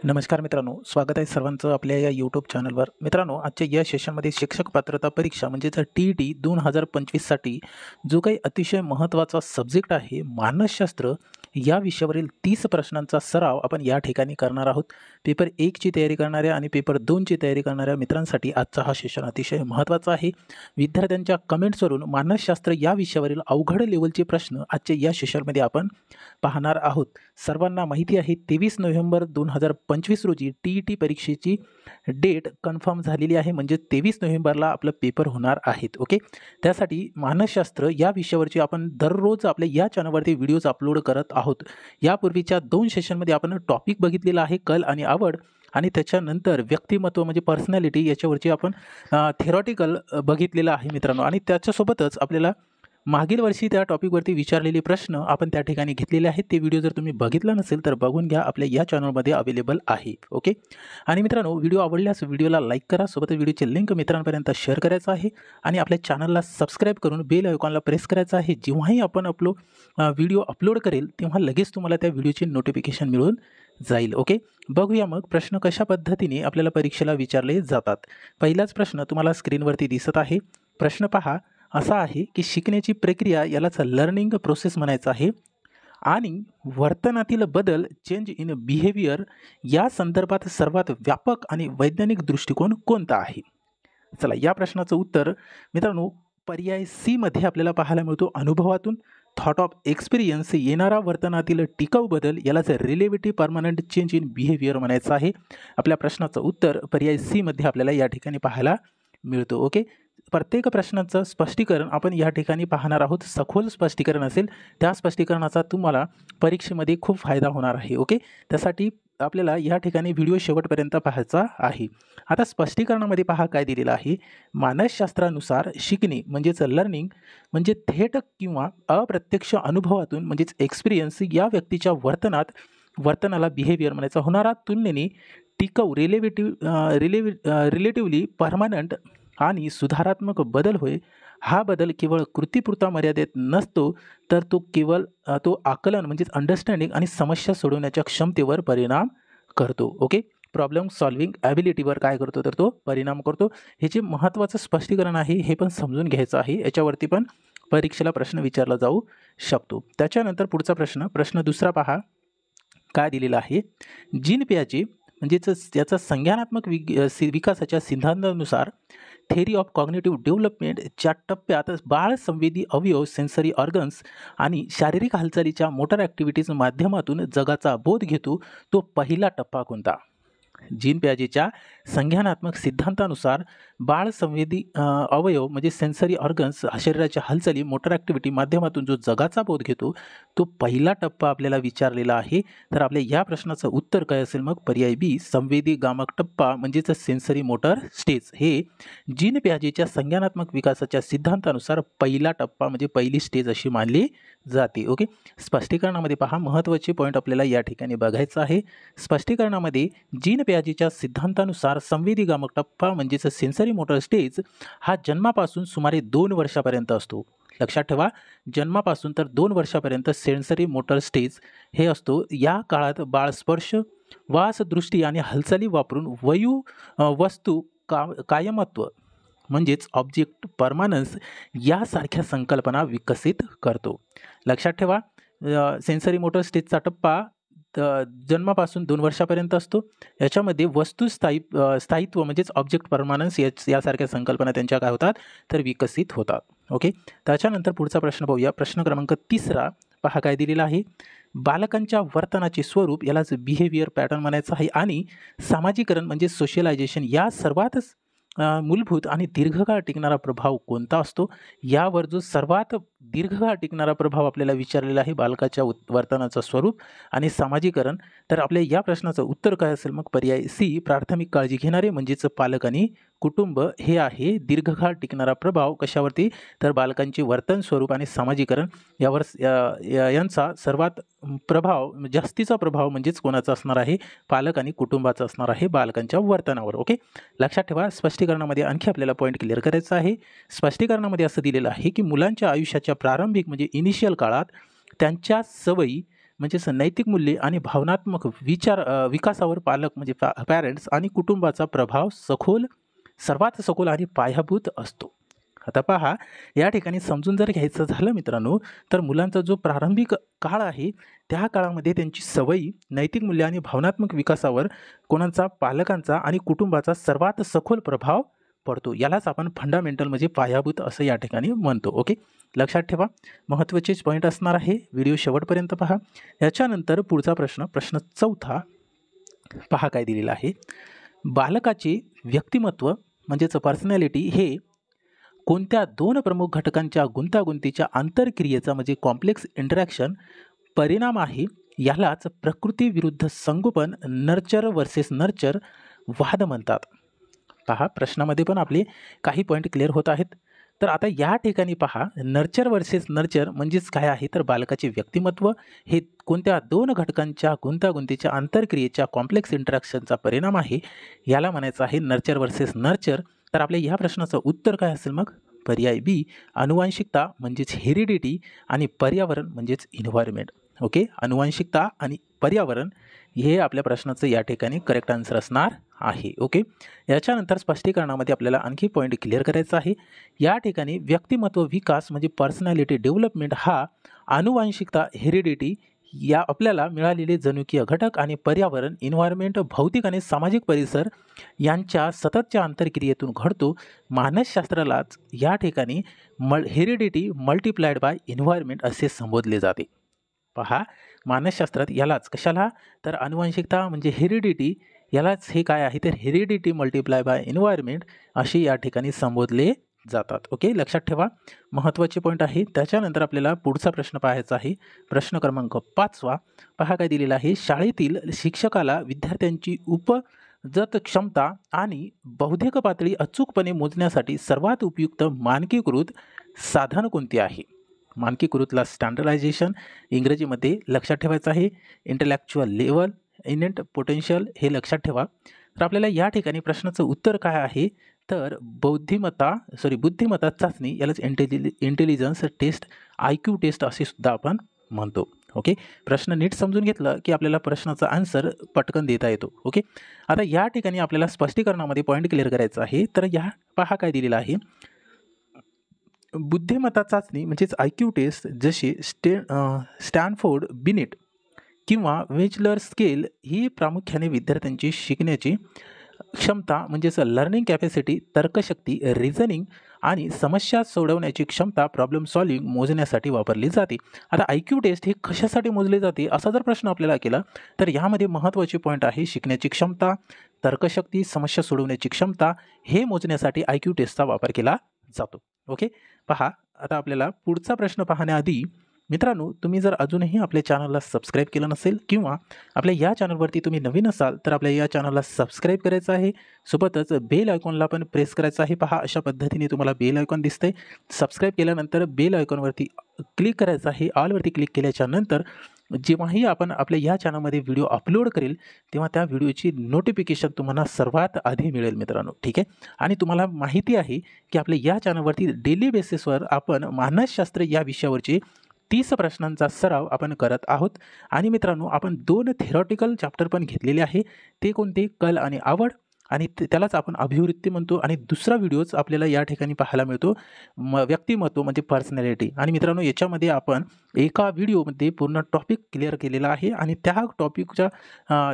नमस्कार मित्रांनो, स्वागत आहे सर्वांचं आपल्या या यूट्यूब चॅनलवर. मित्रांनो, आजच्या या सेशनमध्ये शिक्षक पात्रता परीक्षा म्हणजेच TET 2025साठी जो काही अतिशय महत्त्वाचा सब्जेक्ट आहे मानसशास्त्र, या विषयावरील 30 प्रश्नांचा सराव आपण या ठिकाणी करणार आहोत. पेपर 1 ची तयारी करणाऱ्या आणि पेपर 2 ची तयारी करणाऱ्या मित्रांसाठी आजचा हा सेशन अतिशय महत्त्वाचा आहे. विद्यार्थ्यांच्या कमेंट्सवरून मानसशास्त्र या विषयावरील अवघड लेवलचे प्रश्न आजच्या या सेशनमध्ये आपण पाहणार आहोत. सर्वांना माहिती आहे 23 नोव्हेंबर 2025 रोजी TET परीक्षेची डेट कन्फर्म झालेली आहे, म्हणजे 23 नोव्हेंबरला आपलं पेपर होणार आहेत. ओके, त्यासाठी मानसशास्त्र या विषयावरची आपण दररोज आपल्या या चॅनलवरती व्हिडिओज अपलोड करत आहोत. यापूर्वीच्या 2 सेशनमध्ये आपण टॉपिक बघितलेला आहे कल आणि आवड, आणि त्याच्यानंतर व्यक्तिमत्व म्हणजे पर्सनॅलिटी याच्यावरची आपण थेरॉटिकल बघितलेलं आहे मित्रांनो. आणि त्याच्यासोबतच आपल्याला मागील वर्षी त्या टॉपिकवरती विचारलेले प्रश्न आपण त्या ठिकाणी घेतलेले आहेत. ते व्हिडिओ जर तुम्ही बघितला नसेल तर बघून घ्या, आपल्या या चॅनलमध्ये अवेलेबल आहे. ओके, आणि मित्रांनो, व्हिडिओ आवडल्यास व्हिडिओला लाईक करा, सोबतच व्हिडिओची लिंक मित्रांपर्यंत शेअर करायचं आहे आणि आपल्या चॅनलला सबस्क्राईब करून बेल आयकॉनला प्रेस करायचं आहे. जेव्हाही आपण व्हिडिओ अपलोड करेल तेव्हा लगेच तुम्हाला त्या व्हिडिओची नोटिफिकेशन मिळून जाईल. ओके, बघूया मग प्रश्न कशा पद्धतीने आपल्याला परीक्षेला विचारले जातात. पहिलाच प्रश्न तुम्हाला स्क्रीनवरती दिसत आहे. प्रश्न पहा असा आहे की शिकण्याची प्रक्रिया यालाच लर्निंग प्रोसेस म्हणायचं आहे आणि वर्तनातील बदल चेंज इन बिहेवियर या संदर्भात सर्वात व्यापक आणि वैज्ञानिक दृष्टिकोन कोणता आहे? चला, या प्रश्नाचं उत्तर मित्रांनो पर्याय सी मध्ये आपल्याला पाहायला मिळतो. अनुभवातून थॉट ऑफ एक्सपिरियन्स येणारा वर्तनातील टिकाऊ बदल यालाच relative permanent change in behaviour म्हणायचं आहे. आपल्या प्रश्नाचं उत्तर पर्याय सी मध्ये आपल्याला या ठिकाणी पाहायला मिळतो. ओके, प्रत्येक प्रश्नाचं स्पष्टीकरण आपण या ठिकाणी पाहणार आहोत. सखोल स्पष्टीकरण असेल, त्या स्पष्टीकरणाचा तुम्हाला परीक्षेमध्ये खूप फायदा होणार आहे. ओके, त्यासाठी आपल्याला या ठिकाणी व्हिडिओ शेवटपर्यंत पाहायचा आहे. आता स्पष्टीकरणामध्ये पहा काय दिलेलं आहे. मानसशास्त्रानुसार शिकणे म्हणजेच लर्निंग म्हणजे थेट किंवा अप्रत्यक्ष अनुभवातून म्हणजेच एक्सपिरियन्स या व्यक्तीच्या वर्तनाला बिहेवियर म्हणायचा होणारा तुलनेने टिकाऊ रिलेटिव्हली परमनंट आणि सुधारात्मक बदल होय. हा बदल केवळ कृतीपुरता मर्यादित नसतो, तर तो आकलन म्हणजेच अंडरस्टँडिंग आणि समस्या सोडवण्याच्या क्षमतेवर परिणाम करतो. ओके, प्रॉब्लेम सॉल्व्हिंग ॲबिलिटीवर काय करतो, तर तो परिणाम करतो. हे जे महत्त्वाचं स्पष्टीकरण आहे हे पण समजून घ्यायचं आहे. याच्यावरती पण परीक्षेला प्रश्न विचारला जाऊ शकतो. त्याच्यानंतर पुढचा प्रश्न दुसरा पहा काय दिलेला आहे. जीन पियाजे म्हणजेच याचा संज्ञानात्मक विकासाच्या सिद्धांतानुसार थेरी ऑफ कॉग्निटिव्ह डेव्हलपमेंटच्या टप्प्यात बाळ संवेदी अवयव सेन्सरी ऑर्गन्स आणि शारीरिक हालचालीच्या मोटर ॲक्टिव्हिटीज माध्यमातून जगाचा बोध घेतो. तो पहिला टप्पा कोणता? जीन पियाजेच्या संज्ञानात्मक सिद्धांतानुसार बाळ संवेदी अवयव म्हणजे सेन्सरी ऑर्गन्स शरीराच्या हालचाली मोटर ॲक्टिव्हिटी माध्यमातून जो जगाचा बोध घेतो तो पहिला टप्पा आपल्याला विचारलेला आहे. तर आपल्या या प्रश्नाचं उत्तर काय असेल मग? पर्याय बी, संवेदी गामक टप्पा म्हणजेच सेन्सरी मोटर स्टेज. हे जीन पियाजेच्या संज्ञानात्मक विकासाच्या सिद्धांतानुसार पहिला टप्पा म्हणजे पहिली स्टेज अशी मानली जाते. ओके, स्पष्टीकरणामध्ये पहा महत्त्वाचे पॉईंट आपल्याला या ठिकाणी बघायचं आहे. स्पष्टीकरणामध्ये जीन पियाजेच्या सिद्धांतानुसार संवेदी गामक टप्पा म्हणजेच सेन्सरी मोटर स्टेज हा जन्मापासून सुमारे 2 वर्षापर्यंत असतो. लक्षात ठेवा, जन्मापासून तर 2 वर्षापर्यंत सेन्सरी मोटर स्टेज हे असतो. या काळात बाळ स्पर्श, वास, दृष्टी आणि हालचाली वापरून वस्तू कायमत्व म्हणजेच ऑब्जेक्ट परमानन्स यासारख्या संकल्पना विकसित करतो. लक्षात ठेवा, सेन्सरी मोटर स्टेजचा टप्पा जन्मापासून 2 वर्षापर्यंत असतो. याच्यामध्ये स्थायित्व म्हणजेच ऑब्जेक्ट परमानन्स यासारख्या संकल्पना त्यांच्या काय होतात, तर विकसित होतात. ओके, त्याच्यानंतर पुढचा प्रश्न पाहूया. प्रश्न क्रमांक 3 पहा काय दिलेला आहे. बालकांच्या वर्तनाचे स्वरूप यालाच बिहेवियर पॅटर्न म्हणायचं आहे आणि सामाजिकरण म्हणजे सोशलायझेशन या सर्वातच मूलभूत आणि दीर्घकाळ टिकणारा प्रभाव कोणता असतो? यावर जो सर्वात दीर्घकाळ टिकणारा प्रभाव आपल्याला विचारलेला आहे बालकाच्या वर्तनाचं स्वरूप आणि सामाजिकरण. तर आपल्या या प्रश्नाचं उत्तर काय असेल मग? पर्याय सी, प्राथमिक काळजी घेणारे म्हणजेच पालक आणि कुटुंब हे आहे दीर्घकाळ टिकणारा प्रभाव. कशावरती? तर बालकांचे वर्तन, स्वरूप आणि सामाजिकरण यावर यांचा सर्वात जास्तीचा प्रभाव म्हणजेच कोणाचा असणार आहे? पालक आणि कुटुंबाचा असणार आहे बालकांच्या वर्तनावर. ओके, लक्षात ठेवा. स्पष्टीकरणामध्ये आणखी आपल्याला पॉईंट क्लिअर करायचा आहे. स्पष्टीकरणामध्ये असं दिलेलं आहे की मुलांच्या आयुष्याच्या प्रारंभिक म्हणजे इनिशियल काळात त्यांच्या सवयी म्हणजेच नैतिक मूल्ये आणि भावनात्मक विकासावर पालक म्हणजे पॅरेंट्स आणि कुटुंबाचा प्रभाव सर्वात सखोल आणि पायाभूत असतो. आता पहा, या ठिकाणी समजून जर घ्यायचं झालं मित्रांनो, तर मुलांचा जो प्रारंभिक काळ आहे त्या काळामध्ये त्यांची सवयी, नैतिक मूल्य आणि भावनात्मक विकासावर कोणाचा, पालकांचा आणि कुटुंबाचा सर्वात सखोल प्रभाव पडतो. यालाच आपण फंडामेंटल म्हणजे पायाभूत असं या ठिकाणी म्हणतो. ओके, लक्षात ठेवा, महत्त्वाचेच पॉईंट असणार आहे. व्हिडिओ शेवटपर्यंत पहा. याच्यानंतर पुढचा प्रश्न 4 पहा काय दिलेला आहे. बालकाचे व्यक्तिमत्व म्हणजेच पर्सनॅलिटी हे कोणत्या 2 प्रमुख घटकांच्या गुंतागुंतीच्या आंतरक्रियेचा म्हणजे कॉम्प्लेक्स इंटरॅक्शन परिणाम आहे. यालाच प्रकृती विरुद्ध संगोपन, नर्चर वर्सेस नर्चर वाद म्हणतात. पहा, प्रश्नामध्ये पण आपले काही पॉईंट क्लिअर होत आहेत. तर आता या ठिकाणी पहा, नर्चर वर्सेस नर्चर म्हणजेच काय आहे, तर बालकाचे व्यक्तिमत्व हे कोणत्या 2 घटकांच्या गुंतागुंतीच्या आंतरक्रियेच्या कॉम्प्लेक्स इंटरॅक्शनचा परिणाम आहे. याला म्हणायचं आहे नर्चर वर्सेस नर्चर. तर आपल्या या प्रश्नाचं उत्तर काय असेल मग? पर्याय बी, अनुवांशिकता म्हणजेच हेरिडिटी आणि पर्यावरण म्हणजेच इन्व्हायरमेंट. ओके, अनुवांशिकता आणि पर्यावरण हे आपल्या प्रश्नाचं या ठिकाणी करेक्ट आन्सर असणार आहे. ओके, याच्यानंतर स्पष्टीकरणामध्ये आपल्याला आणखी पॉईंट क्लिअर करायचा आहे. या ठिकाणी व्यक्तिमत्व विकास म्हणजे पर्सनॅलिटी डेव्हलपमेंट हा अनुवांशिकता, हेरिडिटी या आपल्याला मिळालेले जनुकीय घटक आणि पर्यावरण, इन्व्हायरमेंट, भौतिक आणि सामाजिक परिसर यांच्या सततच्या आंतरक्रियेतून घडतो. मानसशास्त्रालाच या ठिकाणी हेरिडिटी मल्टिप्लाइड बाय इन्व्हायरमेंट असे संबोधले जाते. पहा, मानसशास्त्रात यालाच कशाला, तर अनुवांशिकता म्हणजे हेरिडिटी, यालाच हे काय आहे, तर हेरिडिटी मल्टिप्लाय बाय इन्व्हायरमेंट असे या ठिकाणी संबोधले जातात. ओके, लक्षात ठेवा, महत्त्वाचे पॉईंट आहे. त्याच्यानंतर आपल्याला पुढचा प्रश्न पाहायचा आहे. प्रश्न क्रमांक 5 पहा काय दिलेला आहे. शाळेतील शिक्षकाला विद्यार्थ्यांची उपजत क्षमता आणि बौद्धिक पातळी अचूकपणे मोजण्यासाठी सर्वात उपयुक्त मानकीकृत साधन कोणते आहे? मानकीकृतला स्टँडर्डायझेशन इंग्रजीमध्ये लक्षात ठेवायचं आहे. इंटेलेक्च्युअल लेवल, इनेट पोटेन्शियल हे लक्षात ठेवा. तर आपल्याला या ठिकाणी प्रश्नाचं उत्तर काय आहे, तर बुद्धिमत्ता चाचणी, यालाच इंटेलिजन्स टेस्ट, IQ टेस्ट असे सुद्धा आपण म्हणतो. ओके, प्रश्न नीट समजून घेतलं की आपल्याला प्रश्नाचा आन्सर पटकन देता येतो. ओके, आता या ठिकाणी आपल्याला स्पष्टीकरणामध्ये पॉईंट क्लिअर करायचा आहे. तर या पहा काय दिलेलं आहे. बुद्धिमत्ता चाचणी म्हणजेच IQ टेस्ट जसे स्टॅनफोर्ड बिनेट किंवा वेचलर स्केल ही प्रामुख्याने विद्यार्थ्यांची शिकण्याची क्षमता म्हणजेच लर्निंग कॅपॅसिटी, तर्कशक्ती, रिझनिंग आणि समस्या सोडवण्याची क्षमता, प्रॉब्लेम सॉल्व्हिंग मोजण्यासाठी वापरली जाते. आता IQ टेस्ट हे कशासाठी मोजले जाते असा जर प्रश्न आपल्याला केला तर यामध्ये महत्त्वाचे पॉईंट आहे शिकण्याची क्षमता, तर्कशक्ती, समस्या सोडवण्याची क्षमता हे मोजण्यासाठी IQ टेस्टचा वापर केला जातो. ओके, पहा, आता आपल्याला पुढचा प्रश्न पाहण्याआधी मित्रांनो, तुम्ही जर अजूनही आपल्या चॅनलला सबस्क्राईब केलं नसेल किंवा आपल्या या चॅनलवरती तुम्ही नवीन असाल तर आपल्या या चॅनलला सबस्क्राईब करायचं आहे. सोबतच बेल आयकॉनला पण प्रेस करायचं आहे. पहा, अशा पद्धतीने तुम्हाला बेल आयकॉन दिसते. सबस्क्राईब केल्यानंतर बेल आयकॉनवरती क्लिक करायचं आहे. ऑलवरती क्लिक केल्याच्या नंतर जेव्हाही आपण आपल्या या चॅनलमध्ये व्हिडिओ अपलोड करेल तेव्हा त्या व्हिडिओची नोटिफिकेशन तुम्हाला सर्वात आधी मिळेल मित्रांनो. ठीक आहे, आणि तुम्हाला माहिती आहे की आपल्या या चॅनलवरती डेली बेसिसवर आपण मानसशास्त्र या विषयावरचे 30 प्रश्नांचा सराव आपण करत आहोत. आणि मित्रांनो, आपण 2 थेरॉटिकल चॅप्टर पण घेतलेले आहे. ते कोणते? कल आणि आवड, आणि त्यालाच आपण अभिवृत्ती म्हणतो. आणि दुसरा व्हिडिओच आपल्याला या ठिकाणी पाहायला मिळतो व्यक्तिमत्व म्हणजे पर्सनॅलिटी. आणि मित्रांनो, याच्यामध्ये आपण एका व्हिडिओमध्ये पूर्ण टॉपिक क्लिअर केलेला आहे आणि त्या टॉपिकच्या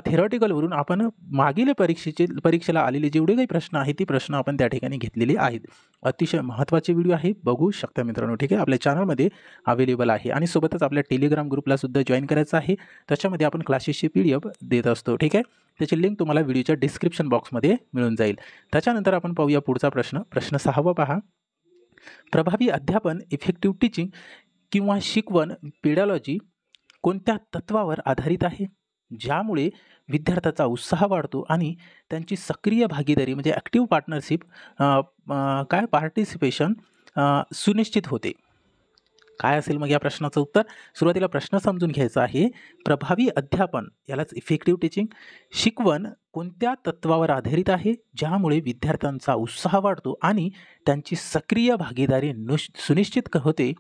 थेरॉटिकलवरून आपण मागील परीक्षेला आलेले जेवढे काही प्रश्न आहेत ती प्रश्न आपण त्या ठिकाणी घेतलेले आहेत. अतिशय महत्त्वाचे व्हिडिओ आहे, बघू शकता मित्रांनो. ठीक आहे, आपल्या चॅनलमध्ये अवेलेबल आहे. आणि सोबतच आपल्या टेलिग्राम ग्रुपला सुद्धा जॉईन करायचं आहे. त्याच्यामध्ये आपण क्लासेसची PDF देत असतो. ठीक आहे, त्याची लिंक तुम्हाला व्हिडिओच्या डिस्क्रिप्शन बॉक्समध्ये मिळून जाईल. त्याच्यानंतर आपण पाहूया पुढचा प्रश्न 6 पहा. प्रभावी अध्यापन, इफेक्टिव्ह टीचिंग किंवा शिकवण पेडॉलॉजी कोणत्या तत्वावर आधारित आहे, ज्यामुळे विद्यार्थ्याचा उत्साह वाढतो आणि त्यांची सक्रिय भागीदारी म्हणजे ॲक्टिव्ह पार्टिसिपेशन सुनिश्चित होते? काय असेल मग या प्रश्नाचं उत्तर? सुरुवातीला प्रश्न समजून घ्यायचा आहे. प्रभावी अध्यापन, यालाच इफेक्टिव्ह टीचिंग, शिकवण कोणत्या तत्वावर आधारित आहे, ज्यामुळे विद्यार्थ्यांचा उत्साह वाढतो आणि त्यांची सक्रिय भागीदारी सुनिश्चित होते?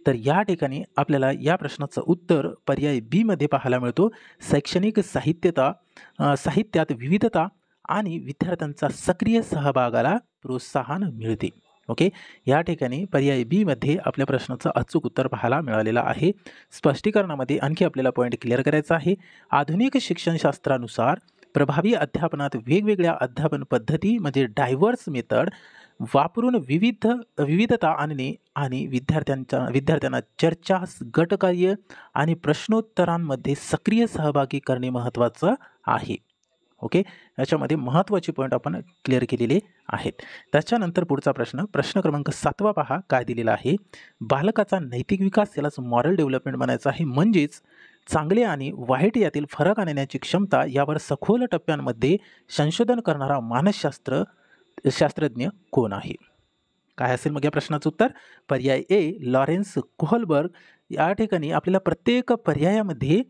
तर या ठिकाणी आपल्याला या प्रश्नाचं उत्तर पर्याय बी मध्ये पाहायला मिळतो. शैक्षणिक साहित्यात विविधता आणि विद्यार्थ्यांचा सक्रिय सहभागाला प्रोत्साहन मिळते. ओके, या ठिकाणी पर्याय बी मध्ये आपल्या प्रश्नाचं अचूक उत्तर पाहायला मिळालेलं आहे. स्पष्टीकरणामध्ये आणखी आपल्याला पॉईंट क्लिअर करायचा आहे. आधुनिक शिक्षणशास्त्रानुसार प्रभावी अध्यापनात वेगवेगळ्या अध्यापन पद्धती म्हणजे डायव्हर्स मेथड वापरून विविधता आणणे आणि विद्यार्थ्यांना चर्चा, गटकार्य आणि प्रश्नोत्तरांमध्ये सक्रिय सहभागी करणे महत्त्वाचं आहे. ओके, याच्यामध्ये महत्त्वाचे पॉईंट आपण क्लिअर केलेले आहेत. त्याच्यानंतर पुढचा प्रश्न क्रमांक 7 पहा काय दिलेला आहे. बालकाचा नैतिक विकास यालाच मॉरल डेव्हलपमेंट म्हणायचं आहे. म्हणजेच चांगले आणि वाईट यातील फरक आणण्याची क्षमता यावर सखोल टप्प्यांमध्ये संशोधन करणारा शास्त्रज्ञ कोण आहे? काय असेल मग या प्रश्नाचं उत्तर? पर्याय ए लॉरेन्स कोहलबर्ग. या ठिकाणी आपल्याला प्रत्येक पर्यायामध्ये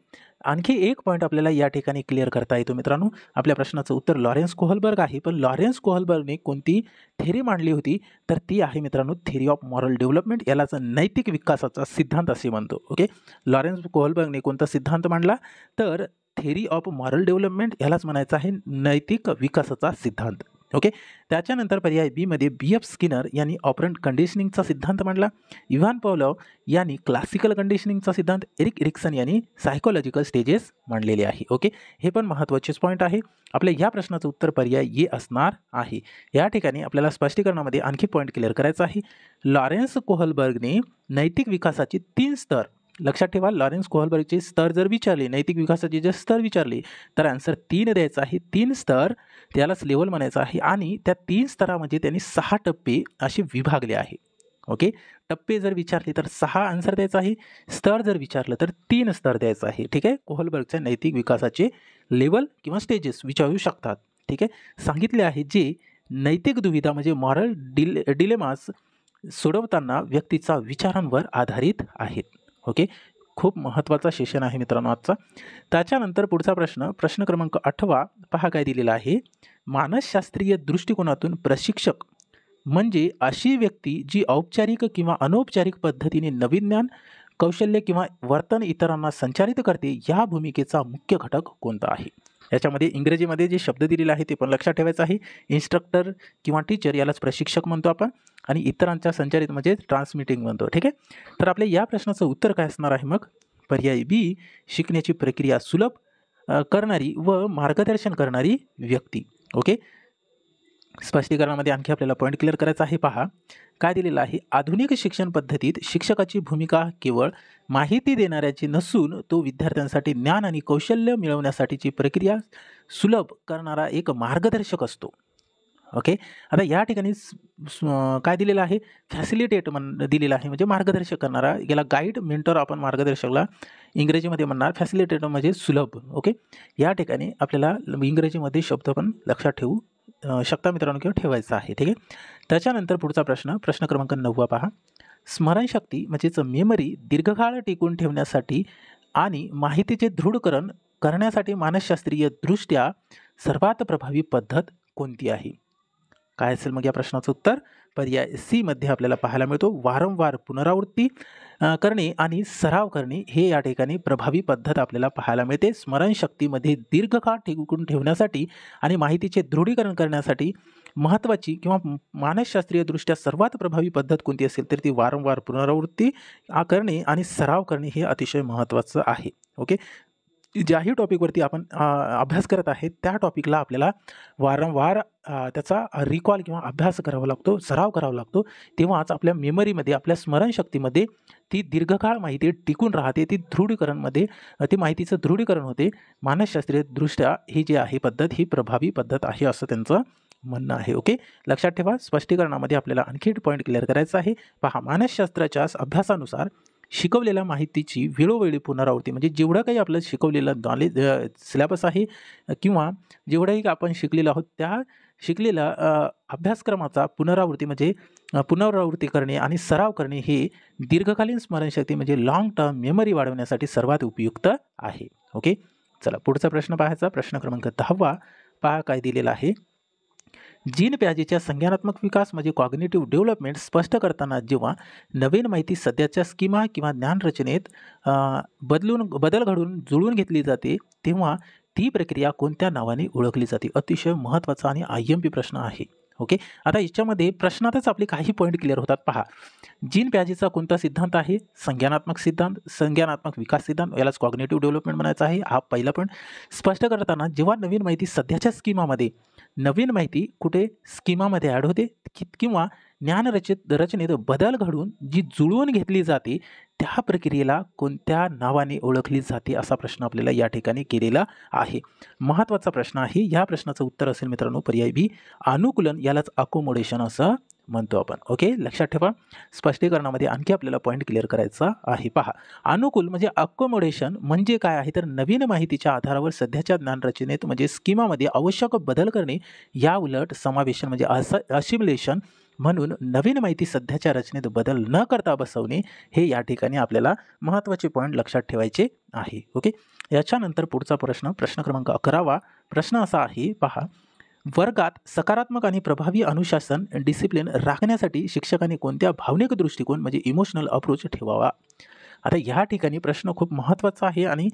आणखी एक पॉईंट आपल्याला या ठिकाणी क्लिअर करता येतो मित्रांनो. आपल्या प्रश्नाचं उत्तर लॉरेन्स कोहलबर्ग आहे. पण लॉरेन्स कोहलबर्गने कोणती थेरी मांडली होती? तर ती आहे मित्रांनो थेरी ऑफ मॉरल डेव्हलपमेंट, यालाच नैतिक विकासाचा सिद्धांत असे म्हणतो. ओके, लॉरेन्स कोहलबर्गने कोणता सिद्धांत मांडला? तर थेरी ऑफ मॉरल डेव्हलपमेंट, यालाच म्हणायचं आहे नैतिक विकासाचा सिद्धांत. ओके, त्याच्यानंतर पर्याय बी मध्ये बी.एफ. स्किनर यांनी ऑपरंट कंडिशनिंगचा सिद्धांत मांडला. इव्हान पॉव्लोव यांनी क्लासिकल कंडिशनिंगचा सिद्धांत, एरिक एरिक्सन यांनी सायकोलॉजिकल स्टेजेस मांडलेले आहे. ओके, हे पण महत्त्वाचेच पॉईंट आहे. आपल्या या प्रश्नाचं उत्तर पर्याय ए असणार आहे. या ठिकाणी आपल्याला स्पष्टीकरणामध्ये आणखी पॉईंट क्लिअर करायचा आहे. लॉरेन्स कोहलबर्गने नैतिक विकासाचे 3 स्तर, लक्षात ठेवा, लॉरेन्स कोहलबर्गचे स्तर जर विचारले, नैतिक विकासाचे जर स्तर विचारले तर आन्सर 3 द्यायचा आहे. 3 स्तर त्यालाच लेवल म्हणायचं आहे. आणि त्या 3 स्तरामध्ये त्यांनी 6 टप्पे असे विभागले आहे. ओके, टप्पे जर विचारले तर 6 आन्सर द्यायचा आहे. स्तर जर विचारलं तर 3 स्तर द्यायचं आहे. ठीक आहे, कोहलबर्गच्या नैतिक विकासाचे लेवल किंवा स्टेजेस विचारू शकतात. ठीक आहे, सांगितले आहे जे नैतिक दुविधा म्हणजे मॉरल डिलेमास सोडवताना व्यक्तीचा विचारांवर आधारित आहेत. ओके, खूप महत्त्वाचा सेशन आहे मित्रांनो आजचा. त्याच्यानंतर पुढचा प्रश्न क्रमांक 8 पहा काय दिलेला आहे. मानसशास्त्रीय दृष्टिकोनातून प्रशिक्षक म्हणजे अशी व्यक्ती जी औपचारिक किंवा अनौपचारिक पद्धतीने नवीन ज्ञान, कौशल्य किंवा वर्तन इतरांना संचारित करते. या भूमिकेचा मुख्य घटक कोणता आहे? याच्यामध्ये इंग्रजीमध्ये जे शब्द दिलेले आहे ते पण लक्षात ठेवायचं आहे. इन्स्ट्रक्टर किंवा टीचर यालाच प्रशिक्षक म्हणतो आपण, आणि इतरांच्या संचारित म्हणजे ट्रान्समिटिंग म्हणतो. ठीक आहे, तर आपल्या या प्रश्नाचं उत्तर काय असणार आहे मग? पर्याय बी शिकण्याची प्रक्रिया सुलभ करणारी व मार्गदर्शन करणारी व्यक्ती. ओके, स्पष्टीकरणामध्ये आणखी आपल्याला पॉईंट क्लिअर करायचा आहे. पहा काय दिलेलं आहे. आधुनिक शिक्षण पद्धतीत शिक्षकाची भूमिका केवळ माहिती देणाऱ्याची नसून तो विद्यार्थ्यांसाठी ज्ञान आणि कौशल्य मिळवण्यासाठीची प्रक्रिया सुलभ करणारा एक मार्गदर्शक असतो. ओके, आता या ठिकाणी काय दिलेलं आहे? फॅसिलिटेट दिलेलं आहे, म्हणजे मार्गदर्शक करणारा. याला गाईड, मेंटर आपण मार्गदर्शकला इंग्रजीमध्ये म्हणणार. फॅसिलिटेटर म्हणजे सुलभ. ओके, या ठिकाणी आपल्याला इंग्रजीमध्ये शब्द पण लक्षात ठेवू शकता मित्रांनो, किंवा ठेवायचा आहे. ठीक आहे, त्याच्यानंतर पुढचा प्रश्न क्रमांक 9 पहा. स्मरणशक्ती म्हणजेच मेमरी दीर्घकाळ टिकून ठेवण्यासाठी आणि माहितीचे दृढीकरण करण्यासाठी मानसशास्त्रीय दृष्ट्या सर्वात प्रभावी पद्धत कोणती आहे? काय असेल मग या प्रश्नाचं उत्तर? पर्याय सी मध्ये आपल्याला पाहायला मिळतो वारंवार पुनरावृत्ती करणे आणि सराव करणे हे या ठिकाणी प्रभावी पद्धत आपल्याला पाहायला मिळते. स्मरणशक्तीमध्ये दीर्घकाळ टिकून ठेवण्यासाठी आणि माहितीचे दृढीकरण करण्यासाठी महत्त्वाची किंवा मानसशास्त्रीय दृष्ट्या सर्वात प्रभावी पद्धत कोणती असेल तर ती वारंवार पुनरावृत्ती करणे आणि सराव करणे हे अतिशय महत्त्वाचं आहे. ओके, ज्याही टॉपिकवरती आपण अभ्यास करत आहे त्या टॉपिकला आपल्याला वारंवार त्याचा रिकॉल किंवा अभ्यास करावा लागतो, सराव करावा लागतो. तेव्हाच आपल्या मेमरीमध्ये, आपल्या स्मरणशक्तीमध्ये ती दीर्घकाळ माहिती टिकून राहते, ती दृढीकरणमध्ये ती माहितीचं दृढीकरण होते. मानसशास्त्रीय दृष्ट्या ही जी आहे पद्धत ही प्रभावी पद्धत आहे असं त्यांचं म्हणणं आहे. ओके, लक्षात ठेवा. स्पष्टीकरणामध्ये आपल्याला आणखी पॉईंट क्लिअर करायचा आहे. पहा, मानसशास्त्राच्या अभ्यासानुसार शिकवलेल्या माहितीची वेळोवेळी पुनरावृत्ती म्हणजे जेवढं काही आपलं शिकवलेलं नॉलेज सिलेबस आहे किंवा जेवढंही आपण शिकलेलं आहोत त्या शिकलेल्या अभ्यासक्रमाचा पुनरावृत्ती करणे आणि सराव करणे हे दीर्घकालीन स्मरणशक्ती म्हणजे लॉंग टर्म मेमरी वाढवण्यासाठी सर्वात उपयुक्त आहे. ओके, चला पुढचा प्रश्न पाहायचा. प्रश्न क्रमांक 10 पहा काय दिलेला आहे. जीन प्याजेच्या संज्ञानात्मक विकास म्हणजे कॉग्निटिव्ह डेव्हलपमेंट स्पष्ट करताना जेव्हा नवीन माहिती सध्याच्या स्कीमा किंवा ज्ञान रचनेत बदल घडून जुळवून घेतली जाते तेव्हा ती प्रक्रिया कोणत्या नावाने ओळखली जाते? अतिशय महत्त्वाचा आणि IMP प्रश्न आहे. ओके, आता याच्यामध्ये प्रश्नातच आपले काही पॉईंट क्लिअर होतात. पहा, जीन प्याजेचा कोणता सिद्धांत आहे? संज्ञानात्मक सिद्धांत, संज्ञानात्मक विकास सिद्धांत, यालाच कॉग्निटिव्ह डेव्हलपमेंट म्हणायचं आहे. हा पहिला पण स्पष्ट करताना जेव्हा नवीन माहिती सध्याच्या स्कीमामध्ये नवीन माहिती कुठे स्कीमामध्ये ॲड होते किंवा ज्ञान रचनेत बदल घडून जी जुळवून घेतली जाते त्या प्रक्रियेला कोणत्या नावाने ओळखली जाते असा प्रश्न आपल्याला या ठिकाणी केलेला आहे. महत्त्वाचा प्रश्न आहे. या प्रश्नाचं उत्तर असेल मित्रांनो पर्याय बी, अनुकूलन, यालाच अकोमोडेशन असं म्हणतो आपण. ओके, लक्षात ठेवा. स्पष्टीकरणामध्ये आणखी आपल्याला पॉईंट क्लिअर करायचा आहे. पहा, अनुकूल म्हणजे अकोमोडेशन म्हणजे काय आहे तर नवीन माहितीच्या आधारावर सध्याच्या ज्ञान रचनेत म्हणजे स्कीमामध्ये आवश्यक बदल करणे, या उलट समावेशन म्हणजे असिम्युलेशन म्हणून नवीन माहिती सध्याच्या रचनेत बदल न करता बसवणे, हे या ठिकाणी आपल्याला महत्त्वाचे पॉईंट लक्षात ठेवायचे आहे. ओके, याच्यानंतर पुढचा प्रश्न क्रमांक 11वा प्रश्न असा आहे. पहा, वर्गात सकारात्मक आणि प्रभावी अनुशासन डिसिप्लिन राखण्यासाठी शिक्षकांनी कोणत्या भावनिक दृष्टिकोन म्हणजे इमोशनल अप्रोच ठेवावा? आता या ठिकाणी प्रश्न खूप महत्त्वाचा आहे आणि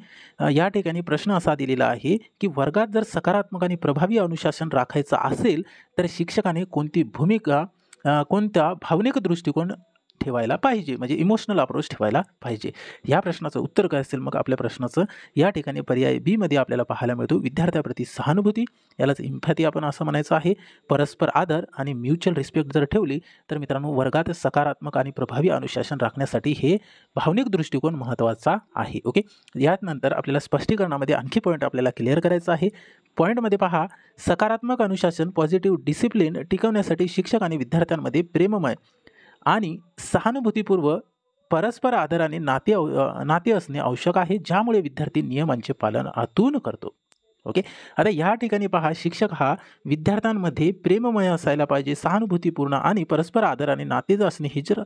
या ठिकाणी प्रश्न असा दिलेला आहे की वर्गात जर सकारात्मक आणि प्रभावी अनुशासन राखायचं असेल तर शिक्षकाने कोणती भूमिका कोणता भावनिक दृष्टिकोन ठेवायला पाहिजे म्हणजे इमोशनल अप्रोच ठेवायला पाहिजे. या प्रश्नाचं उत्तर काय असेल? मग आपल्या प्रश्नाचं या ठिकाणी पर्याय बी मध्ये आपल्याला पाहायला मिळतो. विद्यार्थ्याप्रती सहानुभूती, यालाच इम्पॅथी आपण असं म्हणायचं आहे. परस्पर आदर आणि म्युच्युअल रिस्पेक्ट जर ठेवली तर मित्रांनो वर्गात सकारात्मक आणि प्रभावी अनुशासन राखण्यासाठी हे भावनिक दृष्टिकोन महत्त्वाचा आहे. ओके, यानंतर आपल्याला स्पष्टीकरणामध्ये आणखी पॉईंट आपल्याला क्लिअर करायचा आहे. पॉईंटमध्ये पहा, सकारात्मक अनुशासन पॉझिटिव्ह डिसिप्लिन टिकवण्यासाठी शिक्षक आणि विद्यार्थ्यांमध्ये प्रेममय आणि सहानुभूतीपूर्व परस्पर आदराने नाते असणे आवश्यक आहे, ज्यामुळे विद्यार्थी नियमांचे पालन आतून करतो. ओके, आता या ठिकाणी पहा, शिक्षक हा विद्यार्थ्यांमध्ये प्रेममय असायला पाहिजे, सहानुभूतीपूर्ण आणि परस्पर आदराने नाते असणे हे जर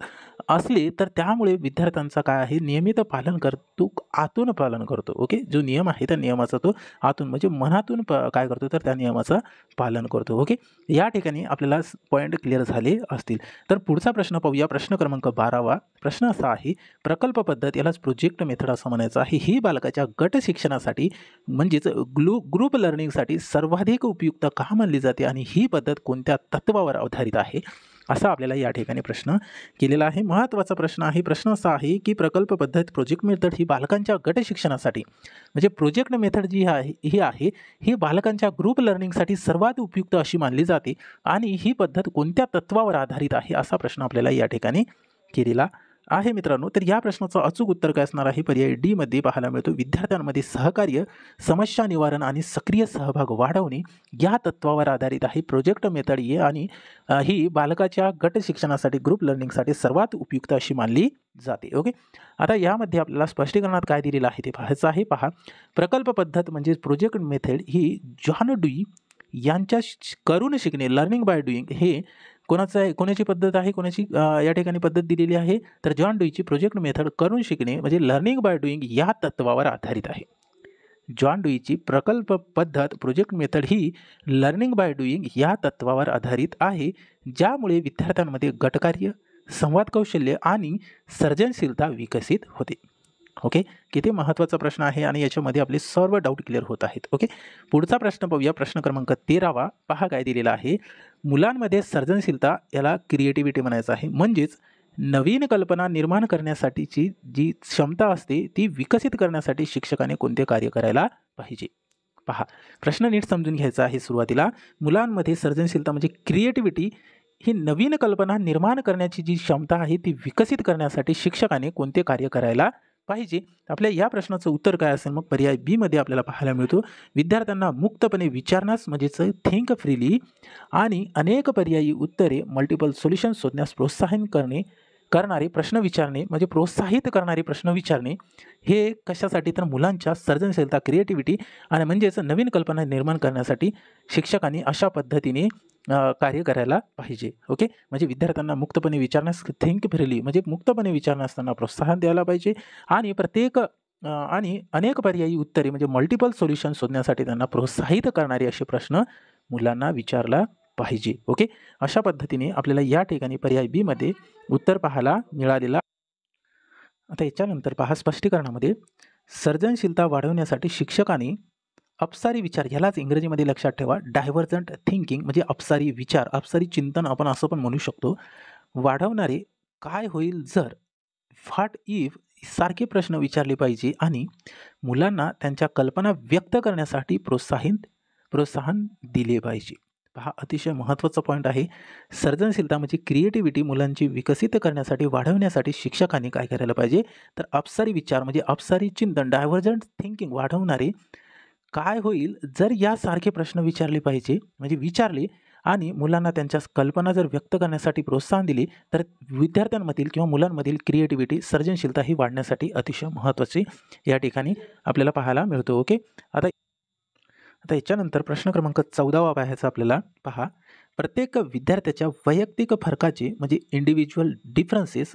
असले तर त्यामुळे विद्यार्थ्यांचा काय आहे नियमित पालन करतो, आतून पालन करतो. ओके, जो नियम आहे त्या नियमाचा तो आतून म्हणजे मनातून काय करतो तर त्या नियमाचं पालन करतो. ओके, या ठिकाणी आपल्याला पॉईंट क्लिअर झाले असतील. तर पुढचा प्रश्न पाहूया. प्रश्न क्रमांक 12वा प्रश्न असा आहे. प्रकल्प पद्धत, यालाच प्रोजेक्ट मेथड असं म्हणायचं आहे, ही बालकाच्या गट शिक्षणासाठी म्हणजेच ग्रुप लर्निंगसाठी सर्वाधिक उपयुक्त का मानली जाते आणि ही पद्धत कोणत्या तत्वावर आधारित आहे असा आपल्याला या ठिकाणी प्रश्न केलेला आहे. महत्त्वाचा प्रश्न आहे. प्रश्न असा आहे की प्रकल्प पद्धत प्रोजेक्ट मेथड ही बालकांच्या गट शिक्षणासाठी म्हणजे प्रोजेक्ट मेथड जी आहे ही बालकांच्या ग्रुप लर्निंगसाठी सर्वात उपयुक्त अशी मानली जाते आणि ही पद्धत कोणत्या तत्वावर आधारित आहे असा प्रश्न आपल्याला या ठिकाणी केलेला आहे मित्रांनो. तर या प्रश्नाचं अचूक उत्तर काय असणार आहे? पर्याय डी मध्ये पाहायला मिळतो. विद्यार्थ्यांमध्ये सहकार्य, समस्या निवारण आणि सक्रिय सहभाग वाढवणे या तत्वावर आधारित आहे प्रोजेक्ट मेथड आणि ही बालकाच्या गट शिक्षणासाठी ग्रुप लर्निंगसाठी सर्वात उपयुक्त अशी मानली जाते. ओके, आता यामध्ये आपल्याला स्पष्टीकरणात काय दिलेलं आहे ते पाहायचं आहे. पहा, प्रकल्प पद्धत म्हणजे प्रोजेक्ट मेथड ही जॉन ड्यूई यांच्या करून शिकणे लर्निंग बाय डुईंग हे कोणाची पद्धत आहे, कोणाची या ठिकाणी पद्धत दिलेली आहे तर जॉन ड्यूईची प्रोजेक्ट मेथड करून शिकणे म्हणजे लर्निंग बाय डुईंग या तत्वावर आधारित आहे. जॉन ड्यूईची प्रकल्प पद्धत project method he learning by doing या तत्वावर आधारित आहे, ज्यामुळे विद्यार्थ्यांमध्ये गटकार्य, संवाद कौशल्य आणि सर्जनशीलता विकसित होते. ओके, किती महत्त्वाचा प्रश्न आहे आणि याच्यामध्ये आपले सर्व डाऊट क्लिअर होत आहेत. ओके, पुढचा प्रश्न पाहूया. प्रश्न क्रमांक 13वा पहा काय दिलेला आहे. मुलांमध्ये सर्जनशीलता, याला क्रिएटिव्हिटी म्हणायचं आहे, म्हणजेच नवीन कल्पना निर्माण करण्यासाठीची जी क्षमता असते ती विकसित करण्यासाठी शिक्षकाने कोणते कार्य करायला पाहिजे? पहा, प्रश्न नीट समजून घ्यायचा आहे. सुरुवातीला मुलांमध्ये सर्जनशीलता म्हणजे क्रिएटिव्हिटी ही नवीन कल्पना निर्माण करण्याची जी क्षमता आहे ती विकसित करण्यासाठी शिक्षकाने कोणते कार्य करायला पाहिजे? आपल्या या प्रश्नाचं उत्तर काय असेल? मग पर्याय बी मध्ये आपल्याला पाहायला मिळतो. विद्यार्थ्यांना मुक्तपणे विचारण्यास म्हणजेच थिंक फ्रीली आणि अनेक पर्यायी उत्तरे मल्टिपल सोल्युशन शोधण्यास प्रोत्साहन करणारे प्रश्न विचारणे म्हणजे प्रोत्साहित करणारे प्रश्न विचारणे. हे कशासाठी तर मुलांच्या सर्जनशीलता क्रिएटिव्हिटी आणि म्हणजेच नवीन कल्पना निर्माण करण्यासाठी शिक्षकांनी अशा पद्धतीने कार्य करायला पाहिजे. ओके, म्हणजे विद्यार्थ्यांना मुक्तपणे विचारण्यास थिंक फ्रीली म्हणजे मुक्तपणे विचारण्यास त्यांना प्रोत्साहन द्यायला पाहिजे आणि आणि अनेक पर्यायी उत्तरे म्हणजे मल्टिपल सोल्युशन शोधण्यासाठी त्यांना प्रोत्साहित करणारे असे प्रश्न मुलांना विचारला पाहिजे. ओके, अशा पद्धतीने आपल्याला या ठिकाणी पर्याय बी मध्ये उत्तर पाहायला मिळालेला. आता याच्यानंतर पहा स्पष्टीकरणामध्ये, सर्जनशीलता वाढवण्यासाठी शिक्षकांनी अपसारी विचार, ह्यालाच इंग्रजीमध्ये लक्षात ठेवा डायव्हर्जंट थिंकिंग, म्हणजे अपसारी विचार, अपसारी चिंतन आपण असं पण म्हणू शकतो, वाढवणारे काय होईल जर, व्हॉट इफ सारखे प्रश्न विचारले पाहिजे आणि मुलांना त्यांच्या कल्पना व्यक्त करण्यासाठी प्रोत्साहन दिले पाहिजे. पहा अतिशय महत्त्वाचा पॉईंट आहे. सर्जनशीलता म्हणजे क्रिएटिव्हिटी मुलांची विकसित करण्यासाठी वाढवण्यासाठी शिक्षकांनी काय करायला पाहिजे, तर अपसारी विचार म्हणजे अपसारी चिंतन डायव्हर्जंट थिंकिंग वाढवणारे काय होईल जर यासारखे प्रश्न विचारले पाहिजे, म्हणजे विचारले आणि मुलांना त्यांच्या कल्पना जर व्यक्त करण्यासाठी प्रोत्साहन दिले तर विद्यार्थ्यांमधील किंवा मुलांमधील क्रिएटिव्हिटी सर्जनशीलता ही वाढण्यासाठी अतिशय महत्त्वाची या ठिकाणी आपल्याला पाहायला मिळतो. ओके, आता आता याच्यानंतर प्रश्न क्रमांक 14वा पाहायचा आपल्याला. पहा, प्रत्येक विद्यार्थ्याच्या वैयक्तिक फरकाचे म्हणजे इंडिव्हिज्युअल डिफरन्सेस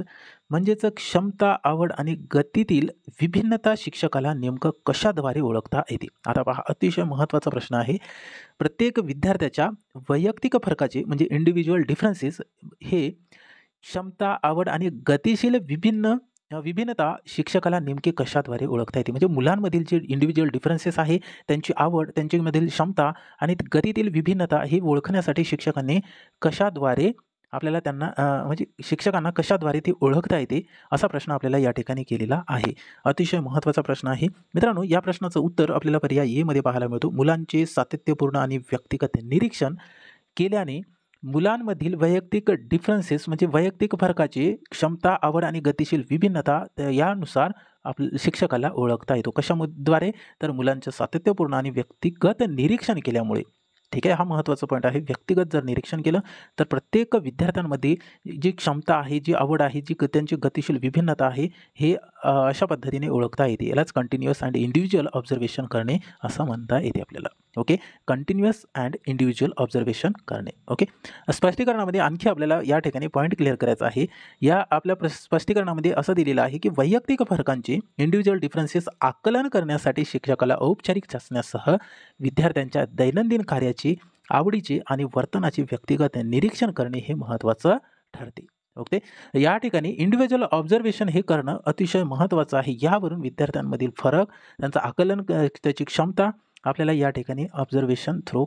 म्हणजेच क्षमता, आवड आणि गतीतील विभिन्नता शिक्षकाला नेमकं कशाद्वारे ओळखता येते. आता पहा अतिशय महत्त्वाचा प्रश्न आहे. प्रत्येक विद्यार्थ्याच्या वैयक्तिक फरकाचे म्हणजे इंडिव्हिज्युअल डिफरन्सेस हे क्षमता, आवड आणि गतिशील विभिन्नता शिक्षकाला नेमके कशाद्वारे ओळखता येते. म्हणजे मुलांमधील जे इंडिव्हिज्युअल डिफरन्सेस आहे, त्यांची आवड, त्यांच्यामधील क्षमता आणि गतीतील विभिन्नता हे ओळखण्यासाठी शिक्षकांनी कशाद्वारे आपल्याला त्यांना म्हणजे शिक्षकांना कशाद्वारे ते ओळखता येते, असा प्रश्न आपल्याला या ठिकाणी केलेला आहे. अतिशय महत्त्वाचा प्रश्न आहे मित्रांनो. या प्रश्नाचं उत्तर आपल्याला पर्याय ए मध्ये पाहायला मिळतो. मुलांचे सातत्यपूर्ण आणि व्यक्तिगत निरीक्षण केल्याने मुलांमधील वैयक्तिक डिफरन्सेस म्हणजे वैयक्तिक फरकाचे क्षमता, आवड आणि गतिशील विभिन्नता यानुसार आपल्या शिक्षकाला ओळखता येतो. कशाद्वारे, तर मुलांचं सातत्यपूर्ण आणि व्यक्तिगत निरीक्षण केल्यामुळे. ठीक आहे, हा महत्त्वाचा पॉईंट आहे. व्यक्तिगत जर निरीक्षण केलं तर प्रत्येक विद्यार्थ्यांमध्ये जी क्षमता आहे, जी आवड आहे, जी त्यांची गतिशील विभिन्नता आहे, हे अशा पद्धतीने ओळखता येते. यालाच कंटिन्युअस अँड इंडिव्हिज्युअल ऑब्झर्वेशन करणे असं म्हणता येते आपल्याला. Okay, continuous and individual observation करणे. ओके, स्पष्टीकरणामध्ये आणखी आपल्याला या ठिकाणी पॉईंट क्लिअर करायचा आहे. या आपल्या स्पष्टीकरणामध्ये असं दिलेलं आहे की वैयक्तिक फरकांचे इंडिव्हिज्युअल डिफरन्सेस आकलन करण्यासाठी शिक्षकाला औपचारिक चाचण्यासह विद्यार्थ्यांच्या दैनंदिन कार्याची, आवडीचे आणि वर्तनाचे व्यक्तिगत निरीक्षण करणे हे महत्त्वाचं ठरते. ओके, या ठिकाणी इंडिव्हिज्युअल ऑब्झर्वेशन हे करणं अतिशय महत्त्वाचं आहे. यावरून विद्यार्थ्यांमधील फरक, त्यांचं आकलन, त्याची क्षमता आपल्याला या ठिकाणी ऑब्झर्वेशन थ्रू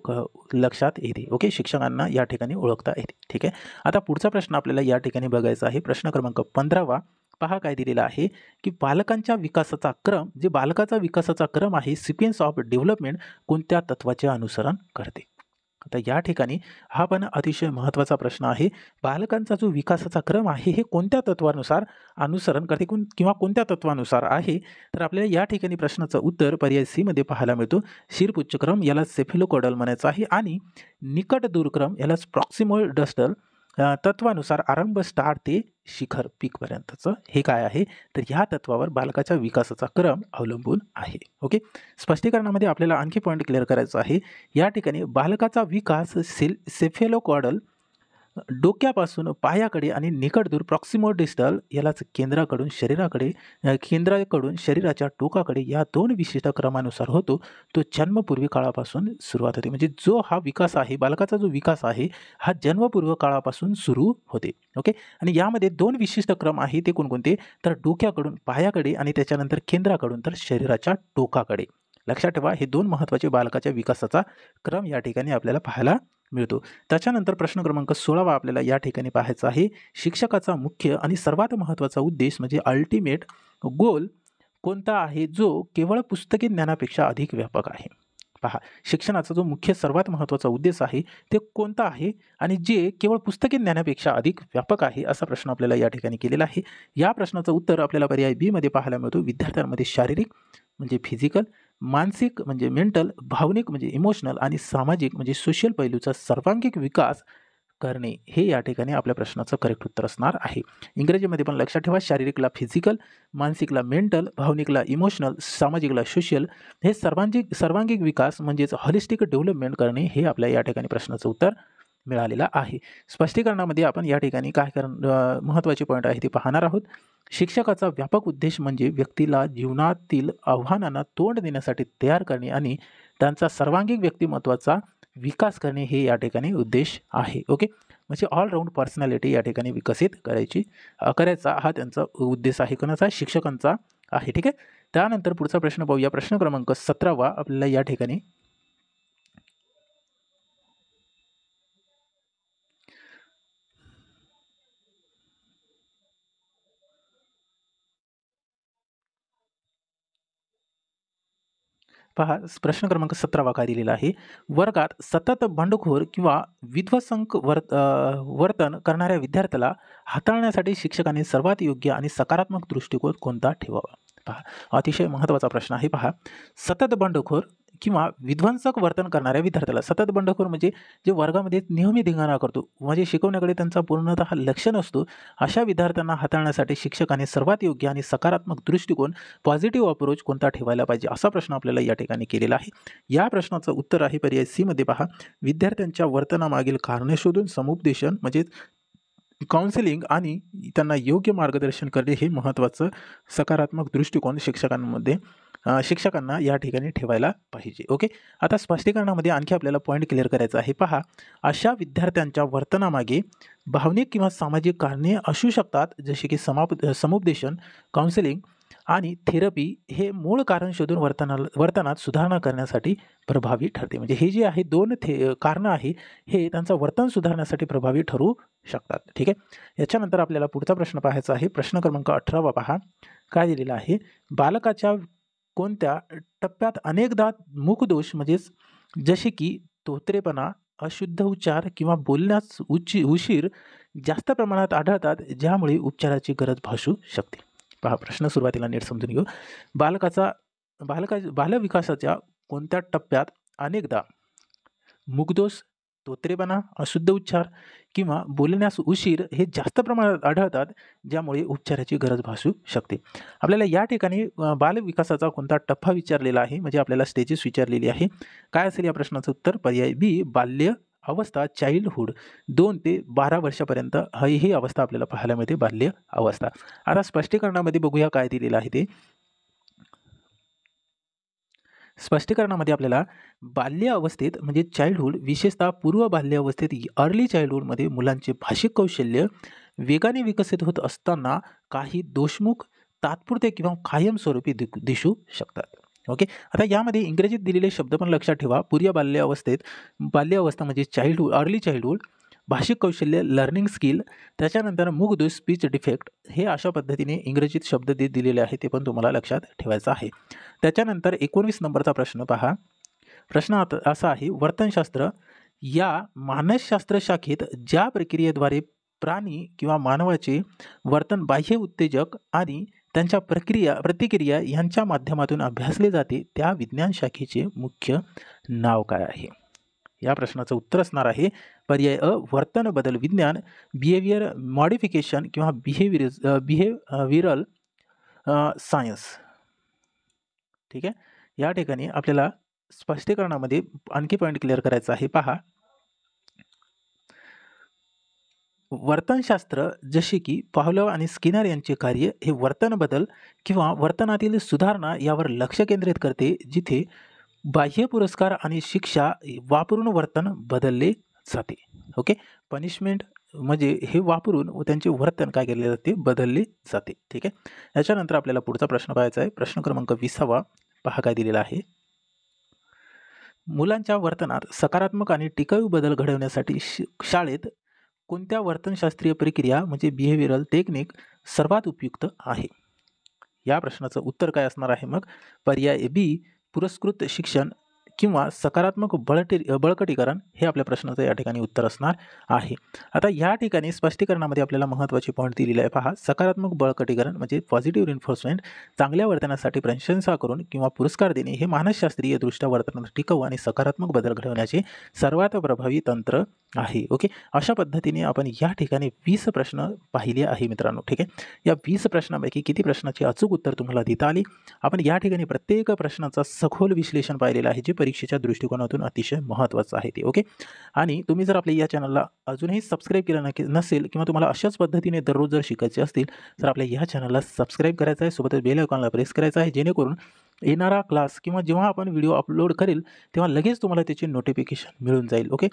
लक्षात येते. ओके, शिक्षकांना या ठिकाणी ओळखता येते. ठीक आहे, आता पुढचा प्रश्न आपल्याला या ठिकाणी बघायचा आहे. प्रश्न क्रमांक 15वा. पहा काय दिलेला आहे की बालकांच्या विकासाचा क्रम, जे बालकाचा विकासाचा क्रम आहे, सिक्वेन्स ऑफ डेव्हलपमेंट कोणत्या तत्वाचे अनुसरण करते. आता या ठिकाणी हा पण अतिशय महत्त्वाचा प्रश्न आहे. बालकांचा जो विकासाचा क्रम आहे हे कोणत्या तत्वानुसार अनुसरण करते किंवा कोणत्या तत्वानुसार आहे, तर आपल्याला या ठिकाणी प्रश्नाचं उत्तर पर्याय सी मध्ये पाहायला मिळतो. शिरपुच्छक्रम याला सेफिलोकॉडल म्हणायचं आहे आणि निकट दूरक्रम यालाच प्रॉक्सिमल डस्टल तत्वानुसार आरंभ स्टार ते शिखर पीकपर्यंतचं हे काय आहे, तर ह्या तत्वावर बालकाच्या विकासाचा क्रम अवलंबून आहे. ओके, स्पष्टीकरणामध्ये आपल्याला आणखी पॉईंट क्लिअर करायचा आहे. या ठिकाणी बालकाचा विकास सेफेलोकॉडल डोक्यापासून पायाकडे आणि निकट दूर प्रॉक्सिमल डिस्टल यालाच केंद्राकडून शरीराच्या टोकाकडे या दोन विशिष्ट क्रमानुसार होतो. तो जन्मपूर्वी काळापासून सुरुवात होते. म्हणजे जो हा विकास आहे, बालकाचा जो विकास आहे हा जन्मपूर्व काळापासून सुरू होते. ओके, आणि यामध्ये दोन विशिष्ट क्रम आहे, ते कोणकोणते, तर डोक्याकडून पायाकडे आणि त्याच्यानंतर केंद्राकडून तर शरीराच्या टोकाकडे. लक्षात ठेवा, हे दोन महत्त्वाचे बालकाच्या विकासाचा क्रम या ठिकाणी आपल्याला पाहायला मिळतो. त्याच्यानंतर प्रश्न क्रमांक 16वा आपल्याला या ठिकाणी पाहायचा आहे. शिक्षकाचा मुख्य आणि सर्वात महत्त्वाचा उद्देश म्हणजे अल्टिमेट गोल कोणता आहे, जो केवळ पुस्तकी ज्ञानापेक्षा अधिक व्यापक आहे. पहा, शिक्षणाचा जो मुख्य सर्वात महत्त्वाचा उद्देश आहे ते कोणता आहे आणि जे केवळ पुस्तकी ज्ञानापेक्षा अधिक व्यापक आहे, असा प्रश्न आपल्याला या ठिकाणी केलेला आहे. या प्रश्नाचं उत्तर आपल्याला पर्याय बी मध्ये पाहायला मिळतो. विद्यार्थ्यांमध्ये शारीरिक म्हणजे फिजिकल, मानसिक म्हणजे मेंटल, भावनिक म्हणजे इमोशनल आणि सामाजिक म्हणजे सोशल पैलूचा सर्वांगीण विकास करणे हे या ठिकाणी आपल्या प्रश्नाचं करेक्ट उत्तर असणार आहे. इंग्रजीमध्ये पण लक्षात ठेवा, शारीरिकला फिजिकल, मानसिकला मेंटल, भावनिकला इमोशनल, सामाजिकला सोशल, हे सर्वांगीण विकास म्हणजेच हॉलिस्टिक डेव्हलपमेंट करणे हे आपल्या या ठिकाणी प्रश्नाचं उत्तर मिळालेलं आहे. स्पष्टीकरणामध्ये आपण या ठिकाणी काय महत्त्वाचे पॉईंट आहे ते पाहणार आहोत. शिक्षकाचा व्यापक उद्देश म्हणजे व्यक्तीला जीवनातील आव्हानांना तोंड देण्यासाठी तयार करणे आणि त्यांचा सर्वांगीण व्यक्तिमत्वाचा विकास करणे हे या ठिकाणी उद्देश आहे. ओके, म्हणजे ऑलराऊंड पर्सनॅलिटी या ठिकाणी विकसित करायचा हा त्यांचा उद्देश आहे. कोणाचा? शिक्षकांचा आहे. ठीक आहे. त्यानंतर पुढचा प्रश्न पाहूया. प्रश्न क्रमांक 17 आपल्याला या ठिकाणी पहा, प्रश्न क्रमांक 17 काय दिलेला आहे. वर्गात सतत बंडखोर किंवा विध्वंसक वर्तन करणाऱ्या विद्यार्थ्याला हाताळण्यासाठी शिक्षकांनी सर्वात योग्य आणि सकारात्मक दृष्टिकोन कोणता ठेवावा? पहा, अतिशय महत्त्वाचा प्रश्न आहे. पहा, सतत बंडखोर किंवा विध्वंसक वर्तन करणाऱ्या विद्यार्थ्याला, सतत बंडखोर म्हणजे जे वर्गामध्ये नेहमी धिंगाणा करतो, म्हणजे शिकवण्याकडे त्यांचा पूर्णतः लक्ष नसतो, अशा विद्यार्थ्यांना हाताळण्यासाठी शिक्षकांनी सर्वात योग्य आणि सकारात्मक दृष्टिकोन, पॉझिटिव्ह अप्रोच कोणता ठेवायला पाहिजे, असा प्रश्न आपल्याला या ठिकाणी केलेला आहे. या प्रश्नाचं उत्तर आहे पर्याय सी मध्ये. पहा, विद्यार्थ्यांच्या वर्तनामागील कारणे शोधून समुपदेशन म्हणजे काउन्सिलिंग आणि त्यांना योग्य मार्गदर्शन करणे हे महत्त्वाचं सकारात्मक दृष्टिकोन शिक्षकांना या ठिकाणी ठेवायला पाहिजे. ओके, आता स्पष्टीकरणामध्ये आणखी आपल्याला पॉईंट क्लिअर करायचा आहे. पहा, अशा विद्यार्थ्यांच्या वर्तनामागे भावनिक किंवा सामाजिक कारणे असू शकतात, जसे की समुपदेशन, काउन्सिलिंग आणि थेरपी हे मूळ कारण शोधून वर्तनात सुधारणा करण्यासाठी प्रभावी ठरते. म्हणजे हे जे आहे दोन कारणं आहे, हे त्यांचं वर्तन सुधारण्यासाठी प्रभावी ठरू शकतात. ठीक आहे. याच्यानंतर आपल्याला पुढचा प्रश्न पाहायचा आहे. प्रश्न क्रमांक 18 पहा, काय दिलेला आहे. बालकाच्या कोणत्या टप्प्यात अनेकदा मुखदोष म्हणजेच जसे की तोतरेपणा, अशुद्ध उच्चार किंवा बोलण्यास उशीर जास्त प्रमाणात आढळतात, ज्यामुळे उपचाराची गरज भासू शकते? पहा, प्रश्न सुरुवातीला नीट समजून घेऊ. बालविकासाच्या कोणत्या टप्प्यात अनेकदा मुखदोष, तोतरेपणा, अशुद्ध उच्चार किंवा बोलण्यास उशीर हे जास्त प्रमाणात आढळतात, ज्यामुळे उपचाराची गरज भासू शकते? आपल्याला या ठिकाणी बालविकासाचा कोणता टप्पा विचारलेला आहे, म्हणजे आपल्याला स्टेजेस विचारलेली आहे. काय असेल या प्रश्नाचं उत्तर? पर्याय बी, बाल्य अवस्था, चाइल्डहुड, 2 ते 12 वर्षापर्यंत ही अवस्था आपल्याला पाहायला मिळते, बाल्य अवस्था. आता स्पष्टीकरणामध्ये बघूया काय दिलेलं आहे ते. स्पष्टीकरणामध्ये आपल्याला बाल्य अवस्थेत म्हणजे चाइल्डहुड, विशेषतः पूर्व बाल्य अवस्थेत अर्ली चाइल्डहुडमध्ये मुलांचे भाषिक कौशल्य वेगाने विकसित होत असताना काही दोषमुख तात्पुरते किंवा कायमस्वरूपी दिसू शकतात. ओके, आता यामध्ये इंग्रजीत दिलेले शब्द पण लक्षात ठेवा. पूर्व बाल्य अवस्था म्हणजे चाइल्डहुड, अर्ली चाइल्डहुड, भाषिक कौशल्य लर्निंग स्किल, त्याच्यानंतर मुखदोष स्पीच डिफेक्ट, हे अशा पद्धतीने इंग्रजीत शब्द दिलेले आहे, ते पण तुम्हाला लक्षात ठेवायचं आहे. त्याच्यानंतर 19 नंबरचा प्रश्न पहा. प्रश्न असा आहे. वर्तनशास्त्र या मानसशास्त्र शाखेत ज्या प्रक्रियेद्वारे प्राणी किंवा मानवाचे वर्तन बाह्य उत्तेजक आणि त्यांच्या प्रतिक्रिया यांच्या माध्यमातून अभ्यासले जाते, त्या विज्ञान शाखेचे मुख्य नाव काय आहे? या प्रश्नाचं उत्तर असणार आहे पर्याय अ, वर्तन बदल विज्ञान, बिहेवियर मॉडिफिकेशन किंवा बिहेवियरल सायन्स. ठीक आहे. या ठिकाणी आपल्याला स्पष्टीकरणामध्ये आणखी पॉईंट क्लिअर करायचा आहे. पहा, वर्तनशास्त्र जसे की पावलोव आणि स्किनर यांचे कार्य हे वर्तन बदल किंवा वर्तनातील सुधारणा यावर लक्ष केंद्रित करते, जिथे बाह्य पुरस्कार आणि शिक्षा वापरून वर्तन बदलले जाते. ओके, पनिशमेंट म्हणजे हे वापरून त्यांचे वर्तन काय केले जाते, बदलले जाते. ठीक आहे. याच्यानंतर आपल्याला पुढचा प्रश्न पाहायचा आहे. प्रश्न क्रमांक 20 पहा काय दिलेला आहे. मुलांच्या वर्तनात सकारात्मक आणि टिकाऊ बदल घडवण्यासाठी शाळेत कोणत्या वर्तनशास्त्रीय प्रक्रिया म्हणजे बिहेवियरल टेक्निक सर्वात उपयुक्त आहे? या प्रश्नाचं उत्तर काय असणार आहे? मग पर्याय बी, पुरस्कृत शिक्षण किंवा सकारात्मक बळकटीकरण, हे आपल्या प्रश्नाचं या ठिकाणी उत्तर असणार आहे. आता या ठिकाणी स्पष्टीकरणामध्ये आपल्याला महत्त्वाचे पॉईंट दिलेले आहे. पहा, सकारात्मक बळकटीकरण म्हणजे पॉझिटिव्ह रिन्फोर्समेंट, चांगल्या वर्तनासाठी प्रशंसा करून किंवा पुरस्कार देणे, हे मानसशास्त्रीय दृष्ट्या वर्तनात टिकाऊ आणि सकारात्मक बदल घडवण्याचे सर्वात प्रभावी तंत्र आहे. ओके, अशा पद्धतीने आपण या ठिकाणी 20 प्रश्न पाहिले आहे मित्रांनो. ठीक आहे. या 20 प्रश्नांपैकी किती प्रश्नाचे अचूक उत्तर तुम्हाला देता आली? आपण या ठिकाणी प्रत्येक प्रश्नाचा सखोल विश्लेषण पाहिलेलं आहे, जे परीक्षेच्या दृष्टिकोनातून अतिशय महत्त्वाचं आहे ते. ओके, आणि तुम्ही जर आपल्या या चॅनलला अजूनही सबस्क्राईब केलं नसेल किंवा तुम्हाला अशाच पद्धतीने दररोज जर शिकायचे असतील तर आपल्या या चॅनलला सबस्क्राईब करायचं आहे, सोबतच बेल आयकॉनला प्रेस करायचं आहे, जेणेकरून येणारा क्लास किंवा जेव्हा आपण व्हिडिओ अपलोड करेल तेव्हा लगेच तुम्हाला त्याची नोटिफिकेशन मिळून जाईल. ओके.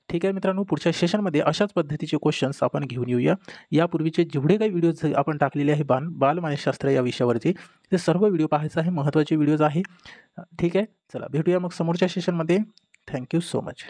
ठीक आहे मित्रांनो, पुढच्या सेशनमध्ये अशाच पद्धतीचे क्वेश्चन्स आपण घेऊन येऊया. यापूर्वीचे जेवढे काही व्हिडिओज आपण टाकलेले आहे बालमानसशास्त्र या विषयावरचे, ते सर्व व्हिडिओ पाहायचे आहे. महत्त्वाचे व्हिडिओज आहे. ठीक आहे. चला भेटूया मग समोरच्या सेशनमध्ये. Thank you so much.